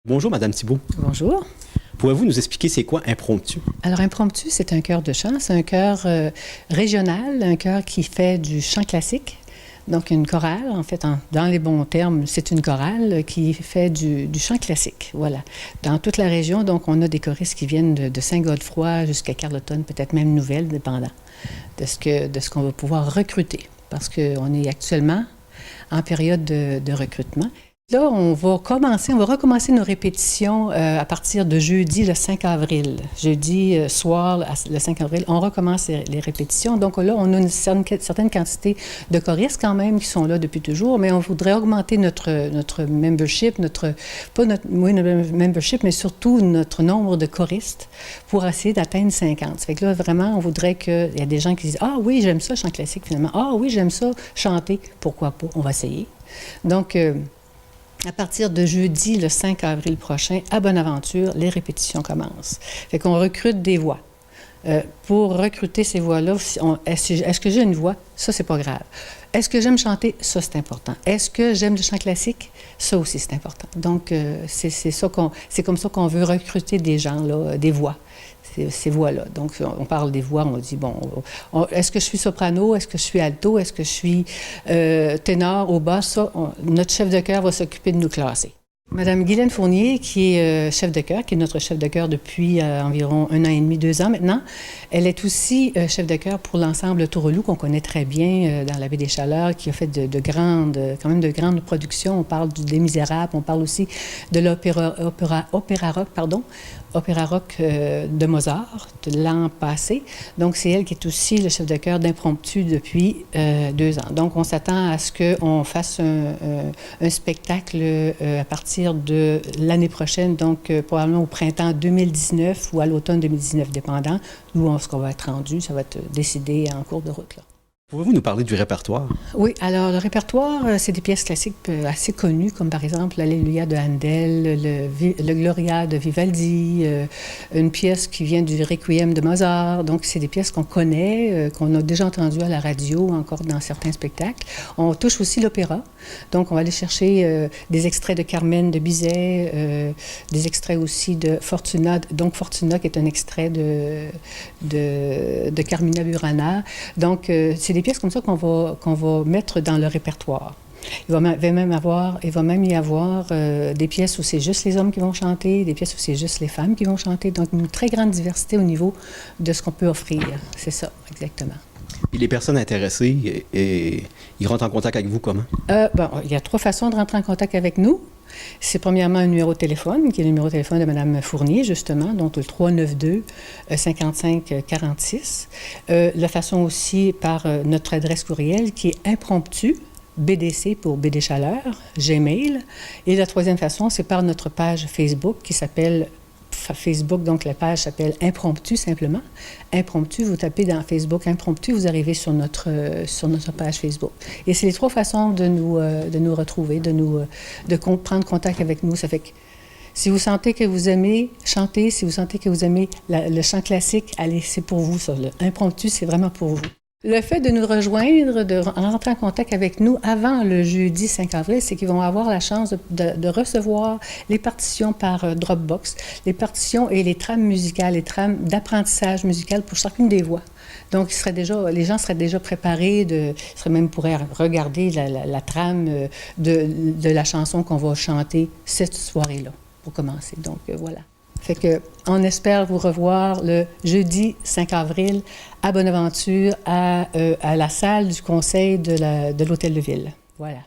Bonjour, Madame Thibault. Bonjour. Pouvez-vous nous expliquer c'est quoi Impromptu? Alors, Impromptu, c'est un chœur de chant. C'est un chœur régional, un chœur qui fait du chant classique. Donc, une chorale, en fait, dans les bons termes, c'est une chorale qui fait du chant classique, voilà. Dans toute la région, donc, on a des choristes qui viennent de Saint-Godefroy jusqu'à Carleton, peut-être même Nouvelle, dépendant de ce qu'on va pouvoir recruter. Parce qu'on est actuellement en période de recrutement. Là, on va recommencer nos répétitions à partir de jeudi, le 5 avril. Jeudi soir, le 5 avril, on recommence les répétitions. Donc là, on a une certaine quantité de choristes quand même qui sont là depuis toujours, mais on voudrait augmenter notre membership, pas notre membership, mais surtout notre nombre de choristes pour essayer d'atteindre 50. Ça fait que là, vraiment, on voudrait qu'il y a des gens qui disent « Ah oui, j'aime ça, chant classique, finalement. Ah oui, j'aime ça, chanter. Pourquoi pas? On va essayer. » Donc, à partir de jeudi, le 5 avril prochain, à Bonaventure, les répétitions commencent. Fait qu'on recrute des voix. Pour recruter ces voix-là, est-ce que j'ai une voix? Ça, c'est pas grave. Est-ce que j'aime chanter? Ça, c'est important. Est-ce que j'aime le chant classique? Ça aussi, c'est important. Donc, c'est comme ça qu'on veut recruter des gens, là, des voix. Ces voix-là. Donc, on parle des voix, on dit, bon, est-ce que je suis soprano, est-ce que je suis alto, est-ce que je suis ténor ou basse? Ça, notre chef de chœur va s'occuper de nous classer. Madame Guylaine Fournier, qui est chef de chœur, qui est notre chef de chœur depuis environ 1 an et demi, 2 ans maintenant, elle est aussi chef de chœur pour l'ensemble Tourelou, qu'on connaît très bien dans la baie des Chaleurs, qui a fait quand même de grandes productions. On parle des Misérables, on parle aussi de l'opéra rock de Mozart, de l'an passé. Donc, c'est elle qui est aussi le chef de chœur d'Impromptu depuis 2 ans. Donc, on s'attend à ce qu'on fasse un spectacle à partir de l'année prochaine, donc probablement au printemps 2019 ou à l'automne 2019, dépendant d'où ce qu'on va être rendu. Ça va être décidé en cours de route, là. Pouvez-vous nous parler du répertoire? Oui, alors le répertoire, c'est des pièces classiques assez connues, comme par exemple l'Alléluia de Handel, le Gloria de Vivaldi, une pièce qui vient du Requiem de Mozart. Donc, c'est des pièces qu'on connaît, qu'on a déjà entendues à la radio, encore dans certains spectacles. On touche aussi l'opéra. Donc, on va aller chercher des extraits de Carmen de Bizet, des extraits aussi de Fortuna. Donc, Fortuna, qui est un extrait de Carmina Burana. Donc, c'est des pièces comme ça qu'on va mettre dans le répertoire. Il va même y avoir des pièces où c'est juste les hommes qui vont chanter, des pièces où c'est juste les femmes qui vont chanter. Donc, une très grande diversité au niveau de ce qu'on peut offrir. C'est ça, exactement. Et les personnes intéressées, ils rentrent en contact avec vous comment? Il y a 3 façons de rentrer en contact avec nous. C'est premièrement un numéro de téléphone, qui est le numéro de téléphone de Mme Fournier, justement, donc le 392-5546. La façon aussi par notre adresse courriel, qui est impromptu, BDC pour BD Chaleur, Gmail. Et la 3e façon, c'est par notre page Facebook qui s'appelle Facebook, donc la page s'appelle Impromptu simplement. Impromptu, vous tapez dans Facebook Impromptu, vous arrivez sur notre page Facebook. Et c'est les 3 façons de nous retrouver, de prendre contact avec nous. Ça fait que si vous sentez que vous aimez chanter, si vous sentez que vous aimez le chant classique, allez, c'est pour vous ça. Impromptu, c'est vraiment pour vous. Le fait de nous rejoindre, de rentrer en contact avec nous avant le jeudi 5 avril, c'est qu'ils vont avoir la chance de recevoir les partitions par Dropbox, les partitions et les trames musicales, les trames d'apprentissage musical pour chacune des voix. Donc, les gens seraient déjà préparés, pourraient regarder la trame de la chanson qu'on va chanter cette soirée-là, pour commencer. Donc, voilà. Fait que, on espère vous revoir le jeudi 5 avril à Bonaventure, à la salle du conseil de l'Hôtel de Ville. Voilà.